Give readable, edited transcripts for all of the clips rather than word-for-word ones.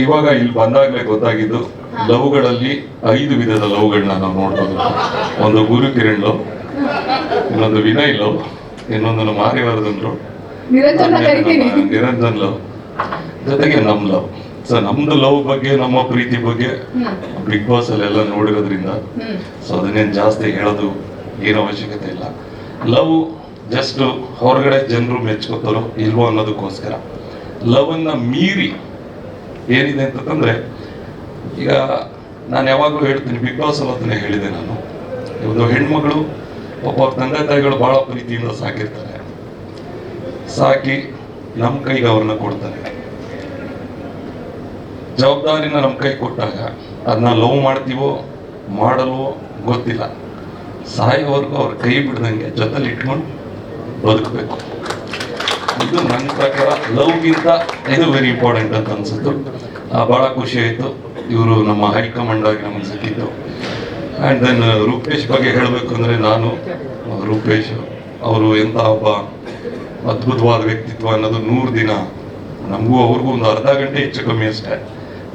ಇವಾಗ ಇಲ್ಲಿ ಬಂದಾಗಲೇ ಗೊತ್ತಾಗಿದ್ದು ಲವ್ಗಳಲ್ಲಿ 5 ವಿಧದ ಲವ್ಗಳನ್ನ ನಾವು ನೋಡ್ಬೋದು. ಒಂದು ಗುರು ಕಿರಣ್ ಲವ್, ಇನ್ನೊಂದು ವಿನಯ್ ಲವ್, ಇನ್ನೊಂದು ಮಾರಿವರ್ಧನ್ ಲವ್, ನಿರಂಜನ್ ಲವ್, ಜೊತೆಗೆ ನಮ್ ಲವ್. ಸೊ ನಮ್ದು ಲವ್ ಬಗ್ಗೆ, ನಮ್ಮ ಪ್ರೀತಿ ಬಗ್ಗೆ ಬಿಗ್ ಬಾಸ್ ಅಲ್ಲೆಲ್ಲ ನೋಡಿರೋದ್ರಿಂದ ಸೊ ಅದನ್ನೇನು ಜಾಸ್ತಿ ಹೇಳೋದು ಏನು ಅವಶ್ಯಕತೆ ಇಲ್ಲ. ಲವ್ ಜಸ್ಟ್ ಹೊರಗಡೆ ಜನರು ಮೆಚ್ಕೋತಾರೋ ಇಲ್ವೋ ಅನ್ನೋದಕ್ಕೋಸ್ಕರ. ಲವ್ ಅನ್ನ ಮೀರಿ ಏನಿದೆ ಅಂತಂದ್ರೆ, ಈಗ ನಾನು ಯಾವಾಗಲೂ ಹೇಳ್ತೀನಿ, ಬಿಗ್ ಬಾಸ್ ಅನ್ನೋದನ್ನೇ ಹೇಳಿದೆ ನಾನು, ಒಂದು ಹೆಣ್ಮಗಳು ಒಬ್ಬ ತಂದೆ ತಾಯಿಗಳು ಬಹಳ ಪ್ರೀತಿಯಿಂದ ಸಾಕಿರ್ತಾರೆ, ಸಾಕಿ ನಮ್ಮ ಕೈಗೆ ಅವ್ರನ್ನ ಕೊಡ್ತಾರೆ. ಜವಾಬ್ದಾರಿನ ನಮ್ಮ ಕೈ ಕೊಟ್ಟಾಗ ಅದನ್ನ ಲವ್ ಮಾಡ್ತೀವೋ ಮಾಡಲ್ವೋ ಗೊತ್ತಿಲ್ಲ, ಸಾಯೋವರೆಗೂ ಅವ್ರ ಕೈ ಬಿಡ್ದಂಗೆ ಜೊತೆಲಿ ಇಟ್ಕೊಂಡು ಬದುಕಬೇಕು. ಇದು ನನ್ನ ಪ್ರಕಾರ ಲವ್ಗಿಂತ ಇದು ವೆರಿ ಇಂಪಾರ್ಟೆಂಟ್ ಅಂತ ಅನ್ಸುತ್ತೆ. ಬಹಳ ಖುಷಿ ಆಯಿತು ಇವರು ನಮ್ಮ ಹೈಕಮಾಂಡ್ ಆಗಿ ನಮಗೆ ಸಿಕ್ಕಿದ್ದು. ಆ್ಯಂಡ್ ದೆನ್ ರೂಪೇಶ್ ಬಗ್ಗೆ ಹೇಳಬೇಕು ಅಂದರೆ, ನಾನು ರೂಪೇಶ್ ಅವರು ಎಂಥ ಒಬ್ಬ ಅದ್ಭುತವಾದ ವ್ಯಕ್ತಿತ್ವ ಅನ್ನೋದು 100 ದಿನ ನಮಗೂ ಅವ್ರಿಗೂ ಒಂದು ಅರ್ಧ ಗಂಟೆ ಹೆಚ್ಚು ಕಮ್ಮಿ ಅಷ್ಟೇ.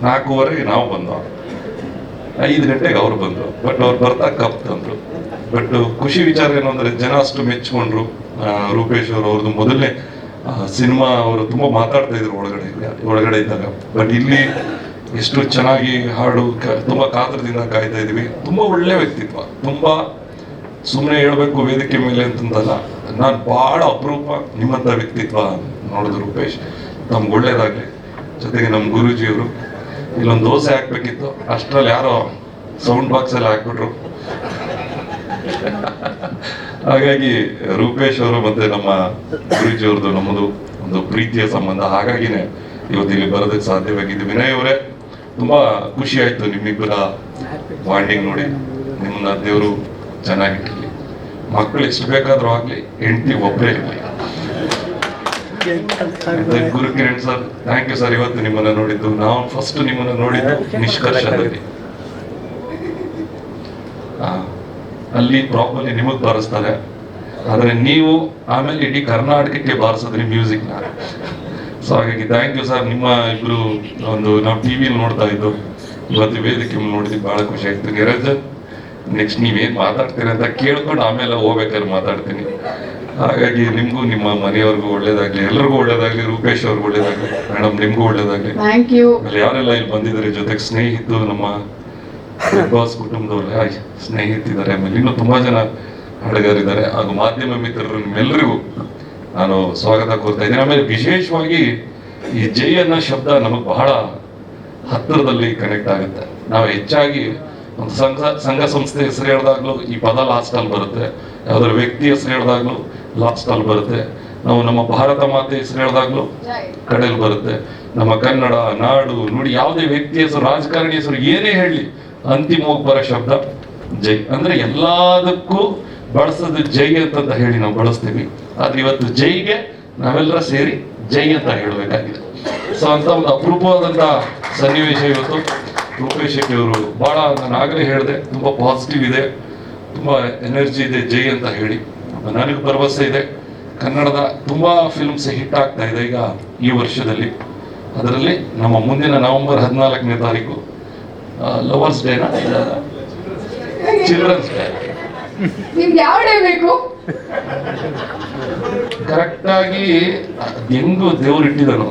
4:15ಗೆ ನಾವು ಬಂದೋ, 5 ಗಂಟೆಗೆ ಅವ್ರು ಬಂದರು. ಬಟ್ ಅವ್ರು ಬರ್ತಾ ಕಪ್ ತಂದರು. ಬಟ್ ಖುಷಿ ವಿಚಾರ ಏನು ಅಂದರೆ, ಜನ ಅಷ್ಟು ಮೆಚ್ಕೊಂಡ್ರು. ರೂಪೇಶ್ ಅವರು ಅವ್ರದ್ದು ಮೊದಲನೇ ಸಿನಿಮಾ ಅವರು ತುಂಬ ಮಾತಾಡ್ತಾ ಇದ್ರು ಒಳಗಡೆ ಇದ್ದಾಗ. ಬಟ್ ಇಲ್ಲಿ ಎಷ್ಟು ಚೆನ್ನಾಗಿ ಹಾಡು ತುಂಬ ಕಾತರದಿಂದ ಕಾಯ್ತಾ ಇದ್ವಿ. ತುಂಬ ಒಳ್ಳೆ ವ್ಯಕ್ತಿತ್ವ, ತುಂಬ ಸುಮ್ಮನೆ ಹೇಳ್ಬೇಕು ವೇದಿಕೆ ಮೇಲೆ ಅಂತಂದಲ್ಲ, ನಾನು ಭಾಳ ಅಪರೂಪ ನಿಮ್ಮಂಥ ವ್ಯಕ್ತಿತ್ವ ನೋಡಿದ್ರು ರೂಪೇಶ್. ನಮ್ಗೆ ಒಳ್ಳೇದಾಗಲಿ. ಜೊತೆಗೆ ನಮ್ಮ ಗುರೂಜಿಯವರು ಇಲ್ಲೊಂದು ದೋಸೆ ಹಾಕ್ಬೇಕಿತ್ತು, ಅಷ್ಟರಲ್ಲಿ ಯಾರೋ ಸೌಂಡ್ ಬಾಕ್ಸಲ್ಲಿ ಹಾಕ್ಬಿಟ್ರು. ಹಾಗಾಗಿ ರೂಪೇಶ್ ಅವರು ಮತ್ತೆ ನಮ್ಮ ಗುರೂಜಿಯವ್ರದ್ದು ನಮ್ಮದು ಒಂದು ಪ್ರೀತಿಯ ಸಂಬಂಧ. ಹಾಗಾಗಿನೇ ಇವತ್ತು ಇಲ್ಲಿ ಬರೋದಕ್ಕೆ ಸಾಧ್ಯವಾಗಿದ್ದು. ವಿನಯ್ ಅವರೇ, ತುಂಬಾ ಖುಷಿ ಆಯ್ತು ನಿಮ್ಮಿಬ್ಬರ ಬಾಂಡಿಂಗ್ ನೋಡಿ. ನಿಮ್ಮನ್ನ ದೇವರು ಚೆನ್ನಾಗಿಟ್ಟಿರ್ಲಿ, ಮಕ್ಕಳು ಎಷ್ಟು ಬೇಕಾದ್ರೂ ಆಗ್ಲಿ, ಹೆಂಡತಿ ಒಬ್ಬರೇ ಇರಲಿ. Guru Kiran sir, thank you sir. ಇವತ್ತು ನಿಮ್ಮನ್ನ ನೋಡಿದ್ದು, ನಾವು ಫಸ್ಟ್ ನಿಮ್ಮನ್ನ ನೋಡಿದ್ದು ನಿಷ್ಕರ್ಷದಲ್ಲಿ. ಅಲ್ಲಿ ಪ್ರಾಪರ್ಲಿ ನಿಮಗೆ ಬಾರಿಸ್ತಾರೆ, ಆದರೆ ನೀವು ಆಮೇಲೆ ಇಡೀ ಕರ್ನಾಟಕಕ್ಕೆ ಬಾರಿಸಿದ್ರಿ ಮ್ಯೂಸಿಕ್ನ. ಸೊ ಹಾಗಾಗಿ ಥ್ಯಾಂಕ್ ಯು ಸರ್. ನಿಮ್ಮ ಇಬ್ರು ಒಂದು ನಾವು ಟಿವಿಯಲ್ಲಿ ನೋಡ್ತಾ ಇದ್ದು, ಇವತ್ತು ವೇದಿಕೆ ನೋಡಿದ್ವಿ, ಬಹಳ ಖುಷಿ ಆಯ್ತು. ನಿರಂಜನ್, ನೆಕ್ಸ್ಟ್ ನೀವೇನು ಮಾತಾಡ್ತೀರಿ ಅಂತ ಕೇಳ್ಕೊಂಡು ಆಮೇಲೆ ಹೋಗ್ಬೇಕಾದ್ರೆ ಮಾತಾಡ್ತೀನಿ. ಹಾಗಾಗಿ ನಿಮ್ಗೂ ನಿಮ್ಮ ಮನೆಯವ್ರಿಗೂ ಒಳ್ಳೇದಾಗ್ಲಿ, ಎಲ್ರಿಗೂ ಒಳ್ಳೇದಾಗ್ಲಿ. ರೂಪೇಶ್ ಅವ್ರಿಗೂ ಒಳ್ಳೇದಾಗ್ಲಿ, ಮೇಡಮ್ ನಿಮ್ಗೂ ಒಳ್ಳೇದಾಗ್ಲಿ. ಯಾರೆಲ್ಲ ಇಲ್ಲಿ ಬಂದಿದ್ದಾರೆ, ಜೊತೆಗೆ ಸ್ನೇಹಿತರು, ನಮ್ಮ ಬಿಗ್ ಬಾಸ್ ಕುಟುಂಬದವ್ರೆ ಸ್ನೇಹಿತಿದ್ದಾರೆ, ಆಮೇಲೆ ಇನ್ನೂ ತುಂಬಾ ಜನ ಹಾಡುಗಾರಿದ್ದಾರೆ, ಹಾಗೂ ಮಾಧ್ಯಮ ಮಿತ್ರರು, ನಿಮ್ಮೆಲ್ಲರಿಗೂ ನಾನು ಸ್ವಾಗತ ಕೋರ್ತಾ ಇದ್ದೀನಿ. ಆಮೇಲೆ ವಿಶೇಷವಾಗಿ ಈ ಜೈ ಅನ್ನೋ ಶಬ್ದ ನಮಗೆ ಬಹಳ ಹತ್ತಿರದಲ್ಲಿ ಕನೆಕ್ಟ್ ಆಗುತ್ತೆ. ನಾವು ಹೆಚ್ಚಾಗಿ ಒಂದು ಸಂಘ ಸಂಸ್ಥೆ ಹೆಸರು ಹೇಳಿದಾಗ್ಲೂ ಈ ಪದ ಲಾಸ್ಟ್ ಅಲ್ಲಿ ಬರುತ್ತೆ, ಯಾವ್ದಾದ್ರು ವ್ಯಕ್ತಿ ಹೆಸರು ಹೇಳಿದಾಗ್ಲೂ ಲಾಸ್ಟ್ ಅಲ್ಲಿ ಬರುತ್ತೆ, ನಾವು ನಮ್ಮ ಭಾರತ ಮಾತೆ ಹೆಸರು ಹೇಳಿದಾಗ್ಲೂ ಕಡೆಯಲ್ಲಿ ಬರುತ್ತೆ, ನಮ್ಮ ಕನ್ನಡ ನಾಡು ನುಡಿ, ಯಾವುದೇ ವ್ಯಕ್ತಿ ಹೆಸರು, ರಾಜಕಾರಣಿ ಹೆಸರು, ಏನೇ ಹೇಳಿ ಅಂತಿಮವಾಗಿ ಬರೋ ಶಬ್ದ ಜೈ. ಅಂದ್ರೆ ಎಲ್ಲದಕ್ಕೂ ಬಳಸೋದು ಜೈ ಅಂತ ಹೇಳಿ ನಾವು ಬಳಸ್ತೀವಿ. ಆದ್ರೆ ಇವತ್ತು ಜೈಗೆ ನಾವೆಲ್ಲರ ಸೇರಿ ಜೈ ಅಂತ ಹೇಳಬೇಕಾಗಿದೆ. ಸೊ ಅಂತ ಒಂದು ಅಪರೂಪವಾದಂತ ಸನ್ನಿವೇಶ ಇವತ್ತು. ರೂಪೇಶ್ ಶೆಟ್ಟಿ ಅವರು ಬಹಳ, ನಾನು ಆಗಲೇ ಹೇಳಿದೆ, ತುಂಬಾ ಪಾಸಿಟಿವ್ ಇದೆ, ತುಂಬಾ ಎನರ್ಜಿ ಇದೆ ಜೈ ಅಂತ ಹೇಳಿ. ನನಗೆ ಭರವಸೆ ಇದೆ, ಕನ್ನಡದ ತುಂಬಾ ಫಿಲ್ಮ್ಸ್ ಹಿಟ್ ಆಗ್ತಾ ಇದೆ ಈಗ ಈ ವರ್ಷದಲ್ಲಿ. ಅದರಲ್ಲಿ ನಮ್ಮ ಮುಂದಿನ ನವೆಂಬರ್ 14ನೇ ತಾರೀಕು ಲವರ್ಸ್ ಡೇನ, ಚಿಲ್ಡ್ರನ್ಸ್ ಡೇ, ನಿಮ್ಗೆ ಯಾವ ಡೇ ಬೇಕು ಕರೆಕ್ಟ್ ಆಗಿ ಹೆಂಗು ದೇವ್ರು ಇಟ್ಟಿದನು,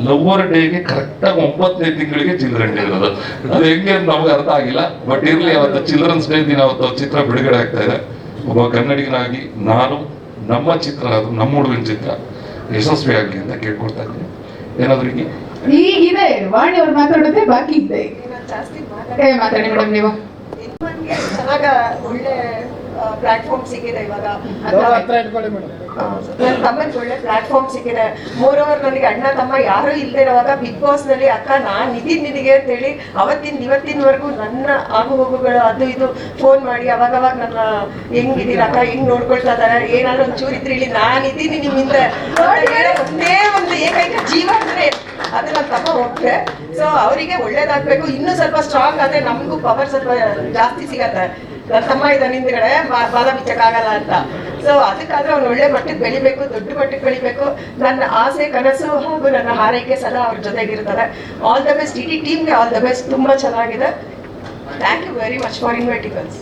ಲವರ್ ಡೇಗೆ ಕರೆಕ್ಟ್ ಆಗಿ 9ನೇ ತಿಂಗಳಿಗೆ ಚಿಲ್ಡ್ರನ್ ಡೇ ಇರೋದು. ಅದು ಹೆಂಗೆ ಅಂತ ನಮ್ಗೆ ಅರ್ಥ ಆಗಿಲ್ಲ. ಬಟ್ ಇರ್ಲಿ, ಅವತ್ತು ಚಿಲ್ಡ್ರನ್ಸ್ ಡೇ ದಿನ ಅವತ್ತು ಚಿತ್ರ ಬಿಡುಗಡೆ ಆಗ್ತಾ ಇದೆ. ಒಬ್ಬ ಕನ್ನಡಿಗನಾಗಿ ನಾನು ನಮ್ಮ ಚಿತ್ರ, ಅದು ನಮ್ಮ ಹುಡುಗನ ಚಿತ್ರ ಯಶಸ್ವಿ ಆಗಲಿ ಅಂತ ಕೇಳ್ಕೊಳ್ತಾ ಇದ್ದೀನಿ. ಏನಾದ್ರೂ ಈಗಿದೆ ವಾಣಿ ಅವ್ರು ಮಾತಾಡೋದೇ ಬಾಕಿ ಇದೆ, ಮಾತಾಡಿ ಮೇಡಮ್. ನೀವು ಚೆನ್ನಾಗ ಒಳ್ಳೆ ಪ್ಲಾಟ್ಫಾರ್ಮ್ ಸಿಕ್ಕಿದೆ ಇವಾಗ. ನನ್ನ ತಮ್ಮನಿಗೆ ಒಳ್ಳೆ ಪ್ಲಾಟ್ಫಾರ್ಮ್ ಸಿಕ್ಕಿದೆ. ಮೋರೋವರ್ ನನಗೆ ಅಣ್ಣ ತಮ್ಮ ಯಾರು ಇಲ್ಲದೆ ಇರುವಾಗ ಬಿಗ್ ಬಾಸ್ ನಲ್ಲಿ ಅಕ್ಕ ನಾನ್ ನಿಧಿಗೆ ಅಂತೇಳಿ ಇವತ್ತಿನವರೆಗೂ ನನ್ನ ಆಗು ಹೋಗುಗಳು ಅದು ಇದು ಫೋನ್ ಮಾಡಿ ಅವಾಗ ನನ್ನ ಹೆಂಗಿದ್ದೀರ ಅಕ್ಕ, ಹೆಂಗ್ ನೋಡ್ಕೊಳ್ತಾ ಇದಾರೆ, ಏನಾದ್ರು ಒಂಚೂರು ಇದ್ರೆ ಇಲ್ಲಿ ನಾನಿದ್ದೀನಿ ನಿಮ್ಮಿಂದ ಒಂದೇ ಒಂದು ಏಕೈಕ ಜೀವ ಅಂದ್ರೆ ಅದು ನನ್ನ ತಮ್ಮ ಹೋಗ್ತದೆ. ಸೊ ಅವರಿಗೆ ಒಳ್ಳೇದಾಗ್ಬೇಕು, ಇನ್ನೂ ಸ್ವಲ್ಪ ಸ್ಟ್ರಾಂಗ್ ಆದ್ರೆ ನಮಗೂ ಪವರ್ ಸ್ವಲ್ಪ ಜಾಸ್ತಿ ಸಿಗತ್ತೆ. ನನ್ನ ತಮ್ಮ ಇದ್ದಾನೆ ಹಿಂದ್ಗಡೆ ಬಾಲ ಬಿಚ್ಚಕ್ಕಾಗಲ್ಲ ಅಂತ. ಸೊ ಅದಕ್ಕಾದ್ರೆ ಅವ್ನು ಒಳ್ಳೆ ಮಟ್ಟಕ್ಕೆ ಬೆಳಿಬೇಕು, ದೊಡ್ಡ ಮಟ್ಟಕ್ಕೆ ಬೆಳಿಬೇಕು. ನನ್ನ ಆಸೆ, ಕನಸು ಹಾಗೂ ನನ್ನ ಹಾರೈಕೆ ಸದಾ ಅವ್ರ ಜೊತೆಗಿರ್ತಾರೆ. ಆಲ್ ದ ಬೆಸ್ಟ್, ಇಡೀ ಟೀಮ್ಗೆ ಆಲ್ ದ ಬೆಸ್ಟ್. ತುಂಬಾ ಚೆನ್ನಾಗಿದೆ. Thank you very much for inviting us.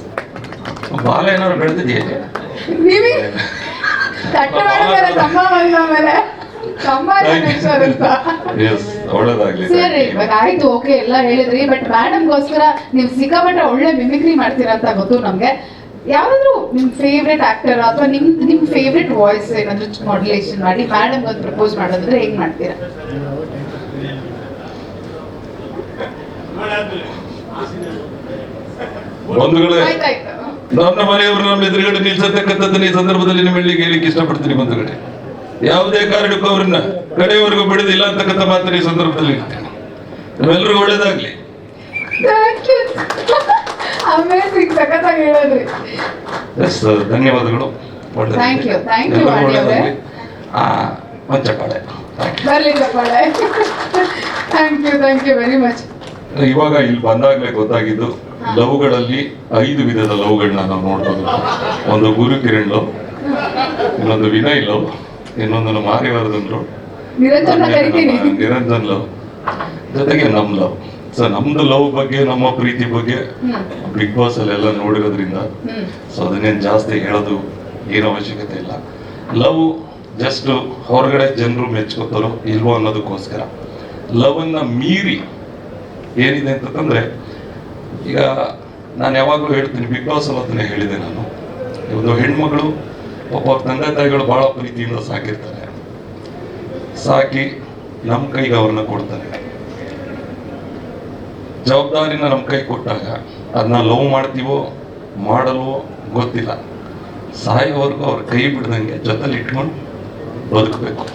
ಬಾಲ ಏನಾದ್ರು ಬೆಳೆದಿದೆಯಾ? ನಿಮಗೆ ಕಟ್ಟು ಮಾಡಿದಾರೆ ತಮ್ಮ ಬಂದ ಮೇಲೆ ತಮ್ಮ ಅಂತ. ಎಸ್, ಒಳ್ಳೇದಾಗ್ಲಿ. ಸರ್ ಇವಾಗ ಆಯ್ತು, ಓಕೆ ಎಲ್ಲ ಹೇಳಿದ್ರಿ, ಬಟ್ ಮೇಡಮ್ಗೋಸ್ಕರ ನೀವು ಸಿಕ್ಕಾಪಟ್ಟೆ ಒಳ್ಳೆ ಮಿಮಿಕ್ರಿ ಮಾಡ್ತೀರಾ ಅಂತ ಗೊತ್ತು ನಮ್ಗೆ. ಯಾವ್ದಾದ್ರು ನಿಮ್ ಫೇವ್ರೆಟ್ ಆಕ್ಟರ್ ಅಥವಾ ನಿಮ್ ಫೇವ್ರೆಟ್ ವಾಯ್ಸ್ ಏನಾದ್ರು ಮಾಡ್ಯುಲೇಷನ್ ಮಾಡಿ ಮೇಡಮ್ ಒಂದು ಪ್ರಪೋಸ್ ಮಾಡೋದ್ರೆ ಹೇಗ್ ಮಾಡ್ತೀರಾ? ಬಂಧುಗಳೇ, ಆಯ್ತಾಯ್ತು. ನನ್ನ ಮನೆಯವರು ನಮ್ಮ ಎದುರುಗಡೆ ನಿಲ್ಸತಕ್ಕಂಥದ್ದನ್ನ ಈ ಸಂದರ್ಭದಲ್ಲಿ ನಿಮ್ಮ ಹೇಳಿಗೆ ಹೇಳಿಕ್ಕೆ ಇಷ್ಟಪಡ್ತೀನಿ. ಬಂಧುಗಳೇ, ಯಾವುದೇ ಕಾರಣಕ್ಕೂ ಅವ್ರನ್ನ ಕಡೆಯವರೆಗೂ ಬಿಡುದಿಲ್ಲ ಅಂತಕ್ಕಂಥ ಮಾತ್ರ ಈ ಸಂದರ್ಭದಲ್ಲಿ ಇರ್ತೇನೆ. ನಮ್ಮೆಲ್ಲರಿಗೂ ಒಳ್ಳೇದಾಗ್ಲಿ. ಥ್ಯಾಂಕ್ ಯು, ಅಮೇಜಿಂಗ್, ಸಖತ್ತಾಗಿ ಹೇಳಿದ್ರಿ. ಎಸ್, ಧನ್ಯವಾದಗಳು. Thank you, thank you Vani ಅವರೇ. ಮಂಚಪಾಳೆ ಬರ್ಲಿ ಚಪ್ಪಾಳೆ. Thank you very much. ಇವಾಗ ಇಲ್ಲಿ ಬಂದಾಗ್ಲೇ ಗೊತ್ತಾಗಿದ್ದು, ಲವ್ಗಳಲ್ಲಿ 5 ವಿಧದ ಲವ್ಗಳನ್ನ ನಾವು ನೋಡ್ಬೋದು. ಒಂದು ಗುರು ಕಿರಣ್ ಲವ್, ಇನ್ನೊಂದು ವಿನಯ್ ಲವ್, ಇನ್ನೊಂದು ನಮ್ಮ ಆರ್ಯವರ್ಧನ್ ಲವ್, ನಿರಂಜನ ಕರಿತೀನಿ. ನಿರಂಜನ್ ಲವ್, ಜೊತೆಗೆ ನಮ್ ಲವ್. ಸೊ ನಮ್ದು ಲವ್ ಬಗ್ಗೆ, ನಮ್ಮ ಪ್ರೀತಿ ಬಗ್ಗೆ ಬಿಗ್ ಬಾಸ್ ಅಲ್ಲೆಲ್ಲ ನೋಡಿರೋದ್ರಿಂದ ಸೊ ಅದನ್ನೇನು ಜಾಸ್ತಿ ಹೇಳೋದು ಏನು ಅವಶ್ಯಕತೆ ಇಲ್ಲ. ಲವ್ ಜಸ್ಟ್ ಹೊರಗಡೆ ಜನರು ಮೆಚ್ಕೋತಾರೋ ಇಲ್ವೋ ಅನ್ನೋದಕ್ಕೋಸ್ಕರ. ಲವ್ ಅನ್ನ ಮೀರಿ ಏನಿದೆ ಅಂತಂದ್ರೆ, ಈಗ ನಾನು ಯಾವಾಗಲೂ ಹೇಳ್ತೀನಿ, ಬಿಗ್ ಬಾಸ್ ಅದನ್ನೇ ಹೇಳಿದೆ ನಾನು. ಒಂದು ಹೆಣ್ಮಗಳು ಒಬ್ಬ ತಂದೆ ತಾಯಿಗಳು ಬಹಳ ಪ್ರೀತಿಯಿಂದ ಸಾಕಿರ್ತಾರೆ, ಸಾಕಿ ನಮ್ಮ ಕೈಗೆ ಅವ್ರನ್ನ ಕೊಡ್ತಾರೆ. ಜವಾಬ್ದಾರಿನ ನಮ್ಮ ಕೈ ಕೊಟ್ಟಾಗ ಅದನ್ನ ಲವ್ ಮಾಡ್ತೀವೋ ಮಾಡಲ್ವೋ ಗೊತ್ತಿಲ್ಲ, ಸಾಯೋವರೆಗೂ ಅವ್ರ ಕೈ ಬಿಡ್ದಂಗೆ ಜೊತೆಲಿ ಇಟ್ಕೊಂಡು ಬದುಕಬೇಕು.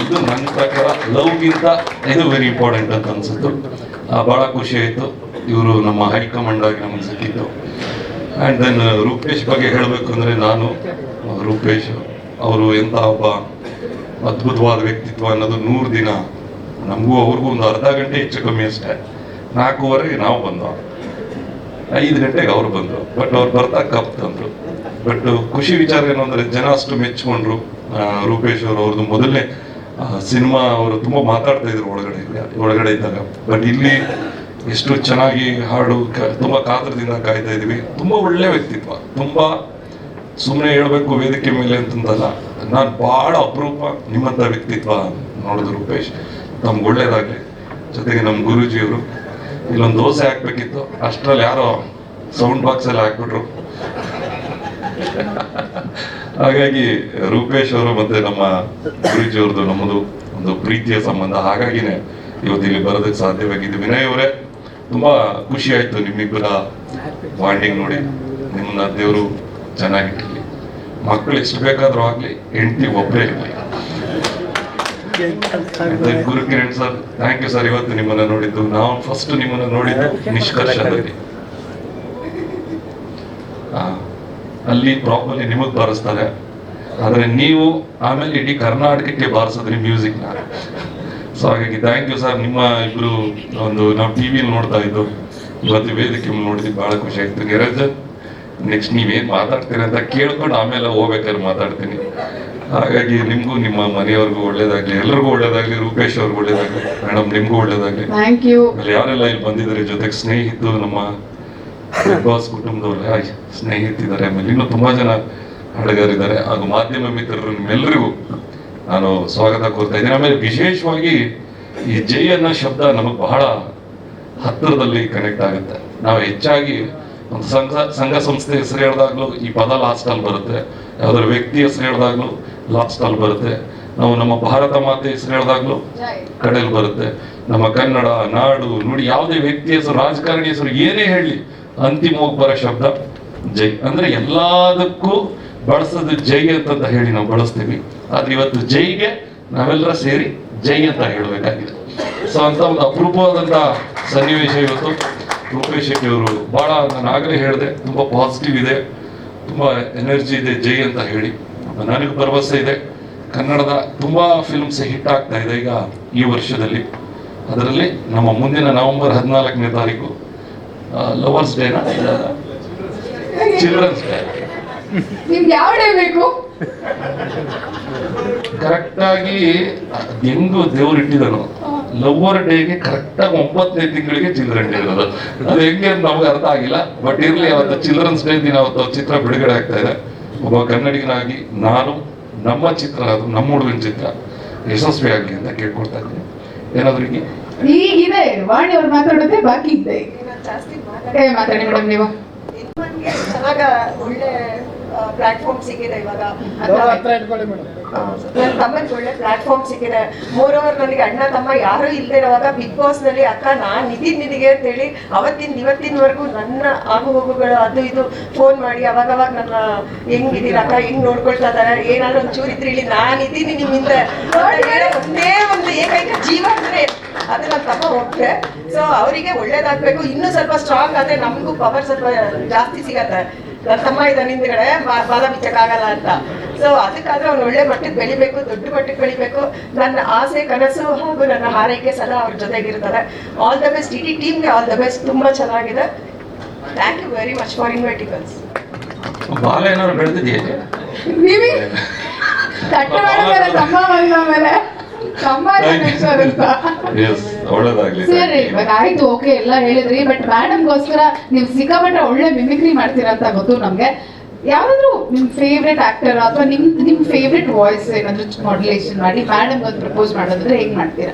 ಇದು ನನ್ನ ಪ್ರಕಾರ ಲವ್ಗಿಂತ ಇದು ವೆರಿ ಇಂಪಾರ್ಟೆಂಟ್ ಅಂತ ಅನ್ಸುತ್ತೆ. ಬಹಳ ಖುಷಿ ಆಯಿತು ಇವರು ನಮ್ಮ ಹೈಕಮಾಂಡ್ ಆಗಿ ನಮಗೆ ಸಿಕ್ಕಿದ್ದು. ಆ್ಯಂಡ್ ದೆನ್ ರೂಪೇಶ್ ಬಗ್ಗೆ ಹೇಳಬೇಕು ಅಂದರೆ, ನಾನು ರೂಪೇಶ್ ಅವರು ಎಂಥ ಒಬ್ಬ ಅದ್ಭುತವಾದ ವ್ಯಕ್ತಿತ್ವ ಅನ್ನೋದು 100 ದಿನ ನಮಗೂ ಅವ್ರಿಗೂ ಒಂದು ಅರ್ಧ ಗಂಟೆ ಹೆಚ್ಚು ಕಮ್ಮಿ ಅಷ್ಟೇ. 4:15ಗೆ ನಾವು ಬಂದೋ, 5 ಗಂಟೆಗೆ ಅವ್ರು ಬಂದರು. ಬಟ್ ಅವ್ರು ಬರ್ತಾ ಕಪ್ ತಂದರು. ಬಟ್ ಖುಷಿ ವಿಚಾರ ಏನು ಅಂದರೆ, ಜನ ಅಷ್ಟು ಮೆಚ್ಕೊಂಡ್ರು. ರೂಪೇಶ್ ಅವರು ಅವ್ರದ್ದು ಮೊದಲನೇ ಸಿನಿಮಾ ಅವರು ತುಂಬ ಮಾತಾಡ್ತಾ ಇದ್ರು ಒಳಗಡೆ ಇದ್ದಾಗ. ಬಟ್ ಇಲ್ಲಿ ಎಷ್ಟು ಚೆನ್ನಾಗಿ ಹಾಡು, ತುಂಬ ಕಾತರದಿಂದ ಕಾಯ್ತಾ ಇದ್ವಿ. ತುಂಬ ಒಳ್ಳೆ ವ್ಯಕ್ತಿತ್ವ, ತುಂಬ ಸುಮ್ಮನೆ ಹೇಳ್ಬೇಕು ವೇದಿಕೆ ಮೇಲೆ ಅಂತಂದಲ್ಲ, ನಾನು ಭಾಳ ಅಪರೂಪ ನಿಮ್ಮಂಥ ವ್ಯಕ್ತಿತ್ವ ನೋಡಿದ್ರು. ರೂಪೇಶ್, ನಮ್ಗೆ ಒಳ್ಳೇದಾಗಲಿ. ಜೊತೆಗೆ ನಮ್ಮ ಗುರೂಜಿಯವರು ಇಲ್ಲೊಂದು ದೋಸೆ ಹಾಕ್ಬೇಕಿತ್ತು, ಅಷ್ಟರಲ್ಲಿ ಯಾರೋ ಸೌಂಡ್ ಬಾಕ್ಸಲ್ಲಿ ಹಾಕ್ಬಿಟ್ರು. ಹಾಗಾಗಿ ರೂಪೇಶ್ ಅವರು ಮತ್ತೆ ನಮ್ಮ ಗುರೂಜಿ ಅವ್ರದ್ದು ನಮ್ಮದು ಒಂದು ಪ್ರೀತಿಯ ಸಂಬಂಧ. ಹಾಗಾಗಿನೇ ಇವತ್ತು ಇಲ್ಲಿ ಬರೋದಕ್ಕೆ ಸಾಧ್ಯವಾಗಿದ್ದು. ವಿನಯ್ ಅವರೇ, ತುಂಬಾ ಖುಷಿ ಆಯ್ತು ನಿಮ್ಮಿಬ್ಬರ ಬಾಂಡಿಂಗ್ ನೋಡಿ. ನಿಮ್ಮನ್ನ ದೇವರು ಚೆನ್ನಾಗಿಟ್ಟಿರ್ಲಿ, ಮಕ್ಕಳು ಎಷ್ಟು ಬೇಕಾದ್ರೂ ಆಗ್ಲಿ, ಹೆಂಡತಿ ಒಬ್ಬರೇ ಇರಲಿ. Guru Kiran sir, thank you sir. ಇವತ್ತು ನಿಮ್ಮನ್ನ ನೋಡಿದ್ದು, ನಾವು ಫಸ್ಟ್ ನಿಮ್ಮನ್ನ ನೋಡಿದ್ದು ನಿಷ್ಕರ್ಷದಲ್ಲಿ. ಅಲ್ಲಿ ಪ್ರಾಪರ್ಲಿ ನಿಮಗೆ ಬಾರಿಸ್ತಾರೆ, ಆದರೆ ನೀವು ಆಮೇಲೆ ಇಡೀ ಕರ್ನಾಟಕಕ್ಕೆ ಬಾರಿಸಿದ್ರಿ ಮ್ಯೂಸಿಕ್ನ. ಸೊ ಹಾಗಾಗಿ ಥ್ಯಾಂಕ್ ಯು ಸರ್. ನಿಮ್ಮ ಇಬ್ರು ಒಂದು ನಾವು ಟಿವಿಯಲ್ಲಿ ನೋಡ್ತಾ ಇದ್ದು, ಇವತ್ತು ವೇದಿಕೆ ನೋಡಿದ್ವಿ, ಬಹಳ ಖುಷಿ ಆಯ್ತು. ನಿರಂಜನ್, ನೆಕ್ಸ್ಟ್ ನೀವೇನು ಮಾತಾಡ್ತೀರಿ ಅಂತ ಕೇಳ್ಕೊಂಡು ಆಮೇಲೆ ಹೋಗ್ಬೇಕಾದ್ರೆ ಮಾತಾಡ್ತೀನಿ. ಹಾಗಾಗಿ ನಿಮ್ಗೂ ನಿಮ್ಮ ಮನೆಯವ್ರಿಗೂ ಒಳ್ಳೇದಾಗ್ಲಿ, ಎಲ್ರಿಗೂ ಒಳ್ಳೇದಾಗ್ಲಿ. ರೂಪೇಶ್ ಅವ್ರಿಗೂ ಒಳ್ಳೇದಾಗ್ಲಿ, ಮೇಡಮ್ ನಿಮ್ಗೂ ಒಳ್ಳೇದಾಗ್ಲಿ. Thank you. ಯಾರೆಲ್ಲ ಇಲ್ಲಿ ಬಂದಿದ್ದಾರೆ, ಜೊತೆಗೆ ಸ್ನೇಹಿತರು, ನಮ್ಮ ಬಿಗ್ ಬಾಸ್ ಕುಟುಂಬದವ್ರೆ ಸ್ನೇಹಿತಿದ್ದಾರೆ, ಆಮೇಲೆ ಇನ್ನೂ ತುಂಬಾ ಜನ ಹಾಡುಗಾರಿದ್ದಾರೆ, ಹಾಗೂ ಮಾಧ್ಯಮ ಮಿತ್ರರು, ನಿಮ್ಮೆಲ್ಲರಿಗೂ ನಾನು ಸ್ವಾಗತ ಕೋರ್ತಾ ಇದ್ದೀನಿ. ಆಮೇಲೆ ವಿಶೇಷವಾಗಿ ಈ ಜೈ ಅನ್ನೋ ಶಬ್ದ ನಮಗೆ ಬಹಳ ಹತ್ತಿರದಲ್ಲಿ ಕನೆಕ್ಟ್ ಆಗುತ್ತೆ. ನಾವು ಹೆಚ್ಚಾಗಿ ಒಂದು ಸಂಘ ಸಂಸ್ಥೆ ಹೆಸರು ಹೇಳಿದಾಗ್ಲೂ ಈ ಪದ ಲಾಸ್ಟ್ ಅಲ್ಲಿ ಬರುತ್ತೆ, ಯಾವ್ದಾದ್ರು ವ್ಯಕ್ತಿ ಹೆಸರು ಹೇಳಿದಾಗ್ಲೂ ಲಾಸ್ಟ್ ಅಲ್ಲಿ ಬರುತ್ತೆ. ನಾವು ನಮ್ಮ ಭಾರತ ಮಾತೆ ಹೆಸರು ಹೇಳಿದಾಗ್ಲೂ ಕಡೆಯಲ್ಲಿ ಬರುತ್ತೆ. ನಮ್ಮ ಕನ್ನಡ ನಾಡು ನುಡಿ, ಯಾವುದೇ ವ್ಯಕ್ತಿ ಹೆಸರು, ರಾಜಕಾರಣಿ ಹೆಸರು, ಏನೇ ಹೇಳಿ ಅಂತಿಮವಾಗಿ ಬರೋ ಶಬ್ದ ಜೈ. ಅಂದ್ರೆ ಎಲ್ಲದಕ್ಕೂ ಬಳಸೋದು ಜೈ ಅಂತ ಹೇಳಿ ನಾವು ಬಳಸ್ತೀವಿ. ಆದ್ರೆ ಇವತ್ತು ಜೈಗೆ ನಾವೆಲ್ಲರ ಸೇರಿ ಜೈ ಅಂತ ಹೇಳಬೇಕಾಗಿದೆ. ಸೊ ಅಂತ ಒಂದು ಅಪರೂಪವಾದಂತ ಸನ್ನಿವೇಶ ಇವತ್ತು. ರೂಪೇಶ್ ಶೆಟ್ಟಿ ಅವರು ಬಹಳ, ನಾನು ಆಗಲೇ ಹೇಳಿದೆ, ತುಂಬಾ ಪಾಸಿಟಿವ್ ಇದೆ, ತುಂಬಾ ಎನರ್ಜಿ ಇದೆ ಜೈ ಅಂತ ಹೇಳಿ. ನನಗೆ ಭರವಸೆ ಇದೆ, ಕನ್ನಡದ ತುಂಬಾ ಫಿಲ್ಮ್ಸ್ ಹಿಟ್ ಆಗ್ತಾ ಇದೆ ಈಗ ಈ ವರ್ಷದಲ್ಲಿ. ಅದರಲ್ಲಿ ನಮ್ಮ ಮುಂದಿನ ನವೆಂಬರ್ 14ನೇ ತಾರೀಕು ಲವರ್ಸ್ ಡೇನ ಚಿಲ್ಡ್ರನ್ಸ್ ಡೇ ನಿಮ್ಗೆ ಯಾವ ಡೇ ಬೇಕು? ಕರೆಕ್ಟಾಗಿ ಹೆಂಗು ದೇವ್ರು ಇಟ್ಟಿದನು ಲವ್ವರ್ ಡೇಗೆ ಕರೆಕ್ಟಾಗಿ 9ನೇ ತಿಂಗಳಿಗೆ ಚಿಲ್ಡ್ರನ್ ಡೇ ಇರೋದು. ಅದು ಹೆಂಗೆ ಅಂತ ನಮ್ಗೆ ಅರ್ಥ ಆಗಿಲ್ಲ. ಬಟ್ ಇರ್ಲಿ, ಅವತ್ತು ಚಿಲ್ಡ್ರನ್ಸ್ ಡೇ ದಿನ ಅವತ್ತು ಚಿತ್ರ ಬಿಡುಗಡೆ ಆಗ್ತಾ ಇದೆ. ಒಬ್ಬ ಕನ್ನಡಿಗನಾಗಿ ನಾನು ನಮ್ಮ ಚಿತ್ರ, ಅದು ನಮ್ಮ ಹುಡುಗನ ಚಿತ್ರ ಯಶಸ್ವಿ ಆಗಲಿ ಅಂತ ಕೇಳ್ಕೊಳ್ತಾ ಇದ್ದೀನಿ. ಏನಾದ್ರು ಈಗ ಇದೆ ವಾಣಿ ಅವ್ರು ಮಾತಾಡೋದೇ ಬಾಕಿ ಇದೆ. ಜಾಸ್ತಿ ಮಾತಾಡಿ ಮೇಡಮ್ ನೀವು. ಚೆನ್ನಾಗ ಒಳ್ಳೆ ಪ್ಲಾಟ್ಫಾರ್ಮ್ ಸಿಕ್ಕಿದೆ ಇವಾಗ. ನನ್ನ ತಮ್ಮನಿಗೆ ಒಳ್ಳೆ ಪ್ಲಾಟ್ಫಾರ್ಮ್ ಸಿಕ್ಕಿದೆ. ಮೋರೋವರ್ ನನಗೆ ಅಣ್ಣ ತಮ್ಮ ಯಾರು ಇಲ್ಲದೆ ಇರುವಾಗ ಬಿಗ್ ಬಾಸ್ ನಲ್ಲಿ ಅಕ್ಕ ನಾನ್ ನಿಧಿಗೆ ಅಂತೇಳಿ ಇವತ್ತಿನವರೆಗೂ ನನ್ನ ಆಗು ಹೋಗುಗಳು ಅದು ಇದು ಫೋನ್ ಮಾಡಿ ಅವಾಗವಾಗ ನನ್ನ ಹೆಂಗಿದ್ದೀರ ಅಕ್ಕ, ಹೆಂಗ್ ನೋಡ್ಕೊಳ್ತಾ ಇದಾರೆ, ಏನಾದ್ರು ಒಂಚೂರು ಇದ್ರೆ ಇಲ್ಲಿ ನಾನಿದ್ದೀನಿ ನಿಮ್ಮಿಂದ ಒಂದೇ ಒಂದು ಏಕೈಕ ಜೀವ ಅಂದ್ರೆ ಅದು ನನ್ನ ತಮ್ಮ ಹೋಗ್ತದೆ. ಸೊ ಅವರಿಗೆ ಒಳ್ಳೇದಾಗ್ಬೇಕು, ಇನ್ನೂ ಸ್ವಲ್ಪ ಸ್ಟ್ರಾಂಗ್ ಆದ್ರೆ ನಮಗೂ ಪವರ್ ಸ್ವಲ್ಪ ಜಾಸ್ತಿ ಸಿಗತ್ತೆ. ನನ್ನ ತಮ್ಮ ಇದ್ದಾನೆ ಹಿಂದ್ಗಡೆ ಬಾಲ ಬಿಚ್ಚಕ್ಕಾಗಲ್ಲ ಅಂತ. ಸೊ ಅದಕ್ಕಾದ್ರೆ ಅವ್ನು ಒಳ್ಳೆ ಮಟ್ಟಕ್ಕೆ ಬೆಳಿಬೇಕು, ದೊಡ್ಡ ಮಟ್ಟಕ್ಕೆ ಬೆಳಿಬೇಕು. ನನ್ನ ಆಸೆ ಕನಸು ಹಾಗೂ ನನ್ನ ಹಾರೈಕೆ ಸಲ ಅವ್ರ ಜೊತೆಗಿರ್ತಾರೆ. ಆಲ್ ದ ಬೆಸ್ಟ್, ಇಡೀ ಟೀಮ್ಗೆ ಆಲ್ ದ ಬೆಸ್ಟ್. ತುಂಬಾ ಚೆನ್ನಾಗಿದೆ. Thank you very much for inviting us. ಬಾಲ ಏನಾದ್ರು ಬೆಳೆದಿದೆಯಾ? ನಿಮಗೆ ತಟ್ಟು ಮಾಡಿದ್ರೆ ತಮ್ಮ ಬಂದ ಮೇಲೆ ತಮ್ಮ ಅಂತ. ಒಳ್ಳೇದಾಗ್ಲಿ. ಸರ್ ಇವಾಗ ಆಯ್ತು, ಓಕೆ ಎಲ್ಲ ಹೇಳಿದ್ರಿ. ಬಟ್ ಮೇಡಮ್ಗೋಸ್ಕರ ನೀವು ಸಿಕ್ಕಾಪಟ್ಟೆ ಒಳ್ಳೆ ಮಿಮಿಕ್ರಿ ಮಾಡ್ತೀರಾ ಅಂತ ಗೊತ್ತು ನಮ್ಗೆ. ಯಾವ್ದಾದ್ರು ನಿಮ್ ಫೇವ್ರೆಟ್ ಆಕ್ಟರ್ ಅಥವಾ ನಿಮ್ ಫೇವ್ರೆಟ್ ವಾಯ್ಸ್ ಏನಾದ್ರು ಮಾಡ್ಯುಲೇಷನ್ ಮಾಡಿ ಮೇಡಮ್ ಒಂದು ಪ್ರಪೋಸ್ ಮಾಡೋದಾದ್ರೆ ಹೇಗ್ ಮಾಡ್ತೀರಾ?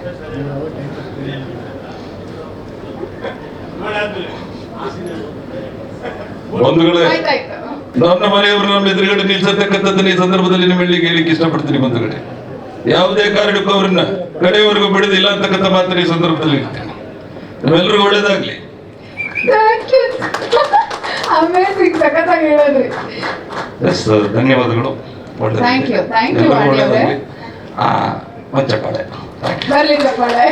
ಬಂಧುಗಳೇ, ಆಯ್ತಾಯ್ತು. ನನ್ನ ಮನೆಯವರು ನಮ್ಮ ಎದುರುಗಡೆ ನಿಲ್ಸತಕ್ಕಂಥದ್ದನ್ನ ಈ ಸಂದರ್ಭದಲ್ಲಿ ನಿಮ್ಮ ಹೇಳಿಕ್ಕೆ ಇಷ್ಟಪಡ್ತೀನಿ. ಬಂಧುಗಳೇ, ಯಾವುದೇ ಕಾರಣಕ್ಕೂ ಅವ್ರನ್ನ ಕಡೆಯವರೆಗೂ ಬಿಡುದಿಲ್ಲ ಅಂತಕ್ಕಂಥ ಮಾತನ್ನ ಈ ಸಂದರ್ಭದಲ್ಲಿ ಹೇಳ್ತೇನೆ. ನಿಮ್ಮೆಲ್ಲರಿಗೂ ಒಳ್ಳೇದಾಗ್ಲಿ. Thank you. ಅಮೇಜಿಂಗ್, ಸಖತ್ತಾಗಿ ಹೇಳಿದ್ರಿ. ಎಸ್, ಧನ್ಯವಾದಗಳು. ಥ್ಯಾಂಕ್ ಯು ಒಳ್ಳೇದಾಗ್ಲಿ. ಒಂದು ಚಪ್ಪಾಳೆ ಬರ್ಲಿ ಚಪ್ಪಾಳೆ.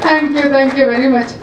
Thank you very much.